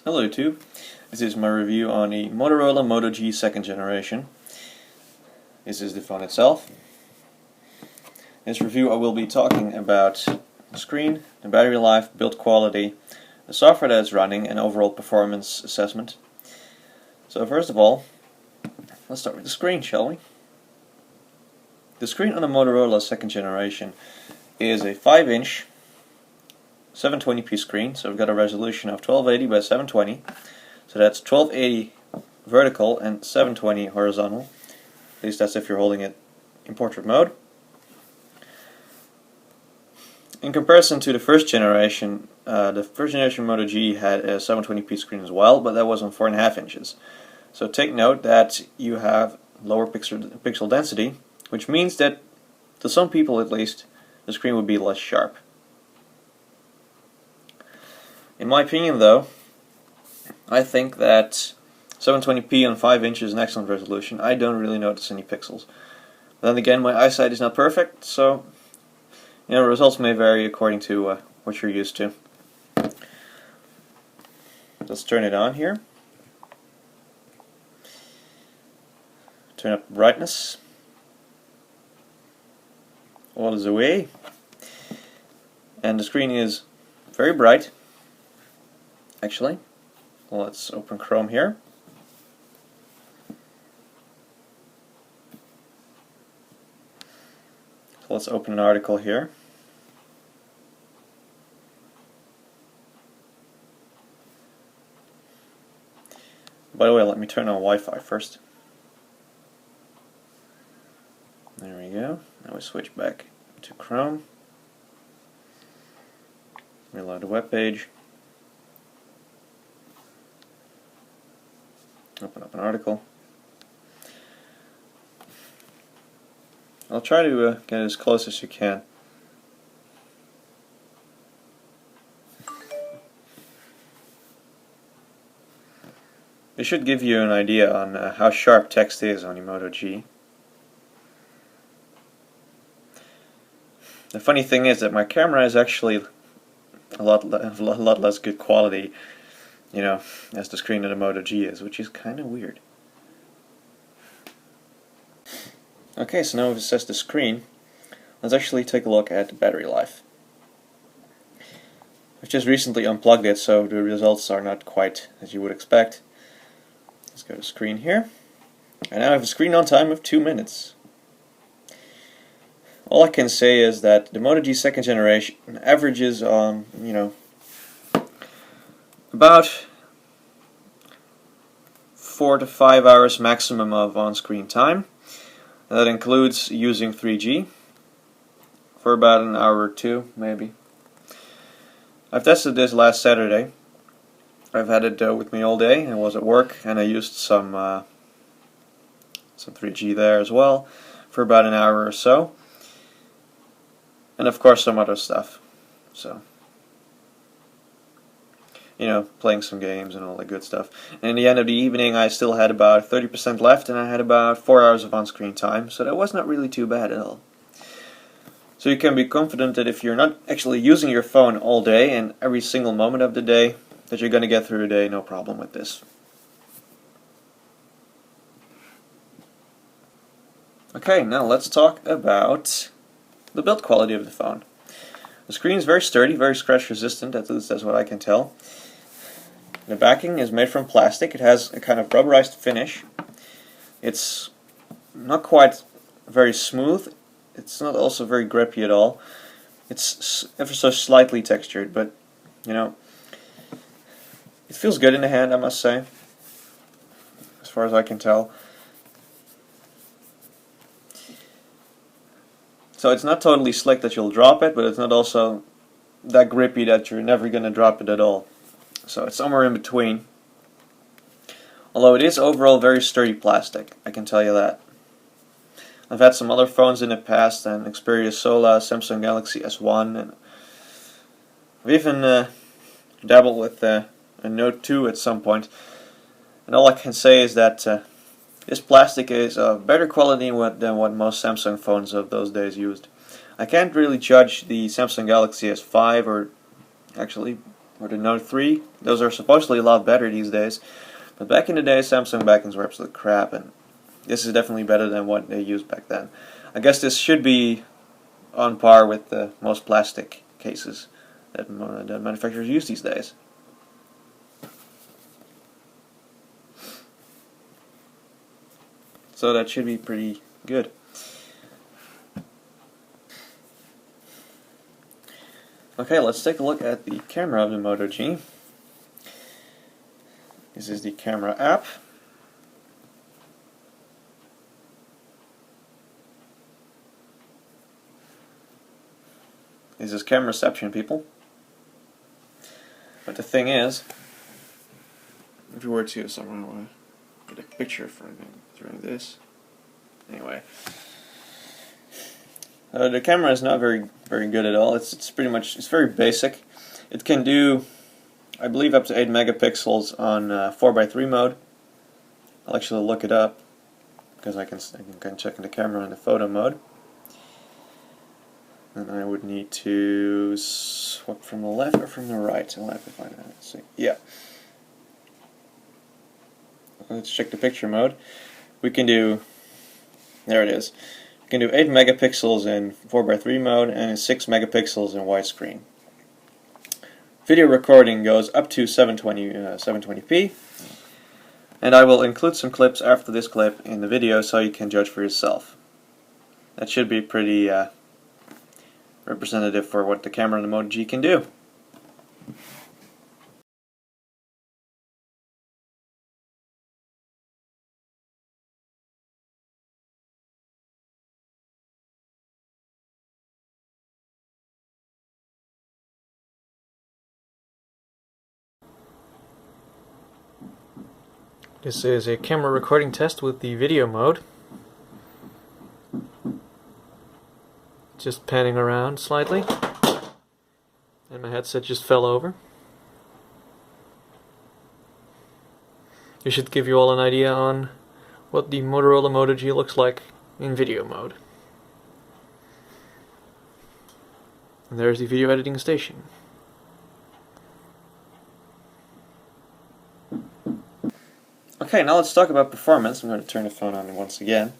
Hello YouTube, this is my review on the Motorola Moto G 2nd generation. This is the phone itself. In this review I will be talking about the screen, the battery life, build quality, the software that it's running, and overall performance assessment. So first of all, let's start with the screen, shall we? The screen on the Motorola 2nd generation is a 5-inch 720p screen, so we've got a resolution of 1280 by 720, so that's 1280 vertical and 720 horizontal. At least that's if you're holding it in portrait mode. In comparison to the first generation Moto G had a 720p screen as well, but that was on 4.5 inches. So take note that you have lower pixel density, which means that to some people at least the screen would be less sharp. In my opinion though, I think that 720p on 5 inches is an excellent resolution. I don't really notice any pixels. Then again, my eyesight is not perfect, so results may vary according to what you're used to. Let's turn it on here. Turn up brightness. All is away. And the screen is very bright. Actually, let's open Chrome here. So let's open an article here. By the way, let me turn on Wi-Fi first. There we go. Now we switch back to Chrome. Reload the web page. Open up an article. I'll try to get as close as you can. It should give you an idea on how sharp text is on the Moto G. The funny thing is that my camera is actually a lot less good quality, as the screen of the Moto G is, which is kind of weird. Okay, so now we've assessed the screen. Let's actually take a look at the battery life. I've just recently unplugged it, so the results are not quite as you would expect. Let's go to screen here. And now I have a screen on time of 2 minutes. All I can say is that the Moto G 2nd generation averages on, about 4 to 5 hours maximum of on-screen time. That includes using 3G for about an hour or two, maybe. I've tested this last Saturday. I've had it with me all day. I was at work and I used some 3G there as well for about an hour or so. And of course some other stuff. So, playing some games and all that good stuff. And in the end of the evening I still had about 30% left and I had about 4 hours of on-screen time, so that was not really too bad at all. So you can be confident that if you're not actually using your phone all day and every single moment of the day, that you're going to get through the day no problem with this. Okay, now let's talk about the build quality of the phone. The screen is very sturdy, very scratch resistant, at least that's what I can tell. The backing is made from plastic. It has a kind of rubberized finish. It's not quite very smooth. It's not also very grippy at all. It's ever so slightly textured, but it feels good in the hand, I must say, as far as I can tell. So it's not totally slick that you'll drop it, but it's not also that grippy that you're never going to drop it at all. So it's somewhere in between. Although it is overall very sturdy plastic, I can tell you that. I've had some other phones in the past, an Xperia Sola, Samsung Galaxy S1, and I've even dabbled with a Note 2 at some point. And all I can say is that this plastic is of better quality than what most Samsung phones of those days used. I can't really judge the Samsung Galaxy S5 or actually or the Note 3. Those are supposedly a lot better these days. But back in the day, Samsung backends were absolute crap, and this is definitely better than what they used back then. I guess this should be on par with most plastic cases that manufacturers use these days. So that should be pretty good. Okay, let's take a look at the camera of the Moto G. This is the camera app. This is camera reception, people. But the thing is, if you were to somehow get a picture for this, anyway, the camera is not very good at all. It's very basic. It can do, I believe, up to 8 megapixels on 4:3 mode. I'll actually look it up because I can check in the camera in the photo mode. And I would need to swap from the left or from the right. I'll have to find out. Let's see. Yeah. Let's check the picture mode. We can do, there it is. We can do 8 megapixels in 4:3 mode and 6 megapixels in widescreen. Video recording goes up to 720p. And I will include some clips after this clip in the video so you can judge for yourself. That should be pretty representative for what the camera on the Moto G can do. This is a camera recording test with the video mode. Just panning around slightly, and my headset just fell over. This should give you all an idea on what the Motorola Moto G looks like in video mode. And there's the video editing station. Okay, now let's talk about performance. I'm going to turn the phone on once again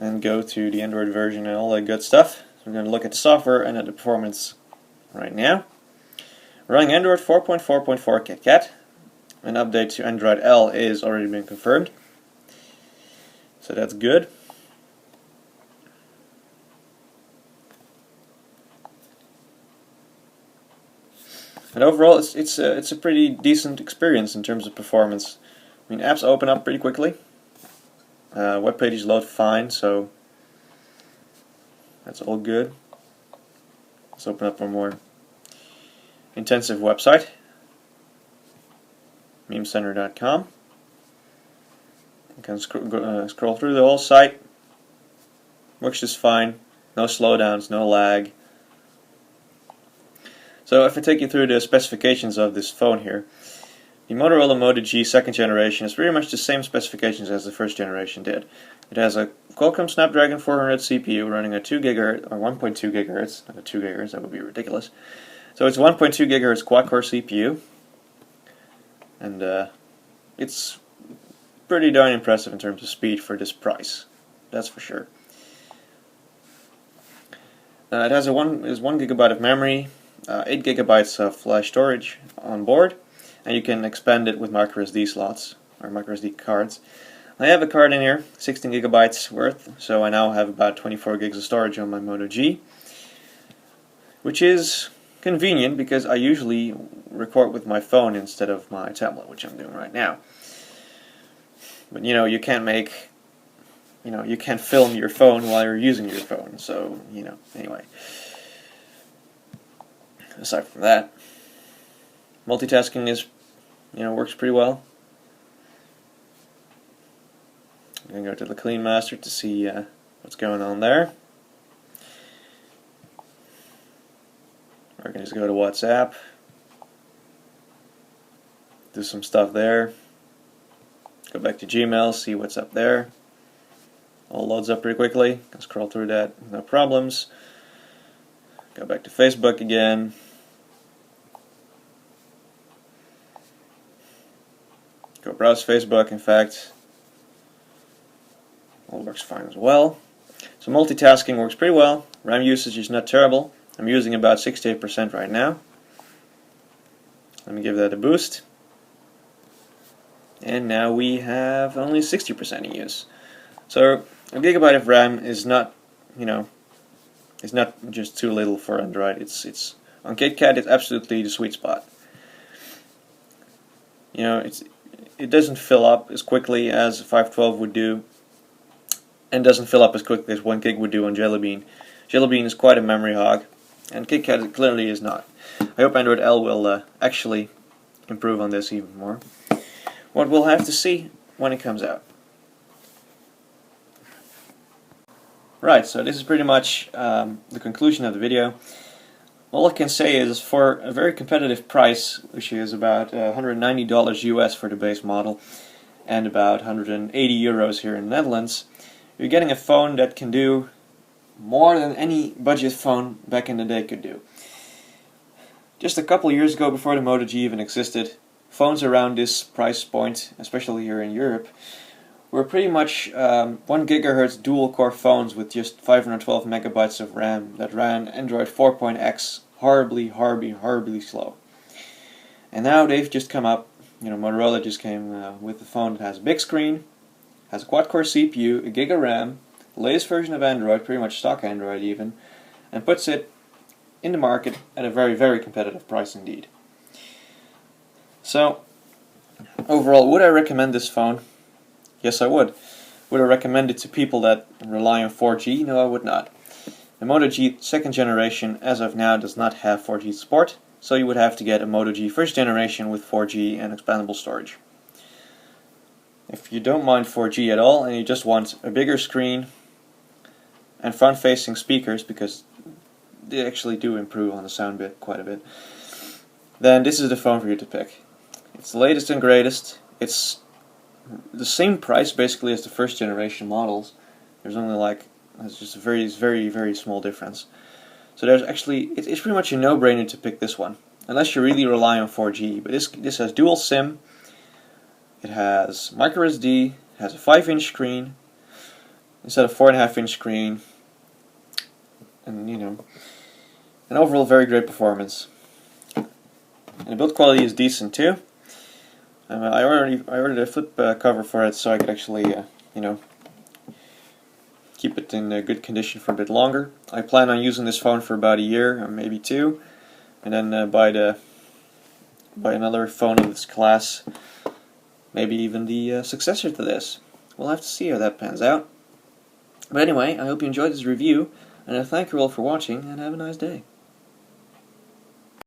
and go to the Android version and all that good stuff. So we're going to look at the software and at the performance right now. Running Android 4.4.4 KitKat. An update to Android L is already been confirmed. So that's good. And overall, it's a pretty decent experience in terms of performance. I mean, apps open up pretty quickly. Web pages load fine, so that's all good. Let's open up a more intensive website, memecenter.com. You can scroll through the whole site. Works just fine. No slowdowns, no lag. So if I take you through the specifications of this phone here, the Motorola Moto G second generation is pretty much the same specifications as the first generation did. It has a Qualcomm Snapdragon 400 CPU running at 2 GHz, or 1.2 GHz, not at 2 GHz, that would be ridiculous. So it's 1.2 GHz quad-core CPU, and it's pretty darn impressive in terms of speed for this price, that's for sure. It has 1 GB of memory, 8 GB of flash storage on board, and you can expand it with microSD slots, or microSD cards. I have a card in here, 16 GB worth, so I now have about 24 gigs of storage on my Moto G, which is convenient because I usually record with my phone instead of my tablet, which I'm doing right now. But you can't you can't film your phone while you're using your phone, so anyway. Aside from that, multitasking is, works pretty well. I'm going to go to the Clean Master to see what's going on there. We're going to just go to WhatsApp, do some stuff there, go back to Gmail, see what's up there. All loads up pretty quickly. Can scroll through that, no problems. Go back to Facebook again. browse Facebook. In fact, all works fine as well. So multitasking works pretty well. RAM usage is not terrible. I'm using about 68% right now. Let me give that a boost. And now we have only 60% in use. So a gigabyte of RAM is not, it's not just too little for Android. It's on KitKat. It's absolutely the sweet spot. It doesn't fill up as quickly as 512 would do, and doesn't fill up as quickly as 1 gig would do on Jelly Bean. Jelly Bean is quite a memory hog, and KitKat clearly is not. I hope Android L will actually improve on this even more. What we'll have to see when it comes out. Right, so this is pretty much the conclusion of the video. All I can say is, for a very competitive price, which is about $190 US for the base model, and about 180 euros here in the Netherlands, you're getting a phone that can do more than any budget phone back in the day could do. Just a couple years ago, before the Moto G even existed, phones around this price point, especially here in Europe, were pretty much 1 GHz dual-core phones with just 512 megabytes of RAM that ran Android 4.x horribly slow. And now they've just come up, Motorola just came with a phone that has a big screen, has a quad-core CPU, a gig of RAM, the latest version of Android, pretty much stock Android even, and puts it in the market at a very competitive price indeed. So, overall, would I recommend this phone? Yes, I would. Would I recommend it to people that rely on 4G? No, I would not. The Moto G 2nd generation, as of now, does not have 4G support, so you would have to get a Moto G 1st generation with 4G and expandable storage. If you don't mind 4G at all, and you just want a bigger screen and front-facing speakers, because they actually do improve on the sound bit quite a bit, then this is the phone for you to pick. It's the latest and greatest. It's the same price basically as the 1st generation models. There's only it's just a very small difference. So there's actually, it's pretty much a no-brainer to pick this one, unless you really rely on 4G. But this has dual SIM. It has micro SD. It has a 5-inch screen instead of 4.5-inch screen, and an overall very great performance. And the build quality is decent too. I ordered a flip cover for it so I could actually, keep it in good condition for a bit longer. I plan on using this phone for about a year, or maybe 2, and then buy another phone of this class, maybe even the successor to this. We'll have to see how that pans out. But anyway, I hope you enjoyed this review, and I thank you all for watching, and have a nice day.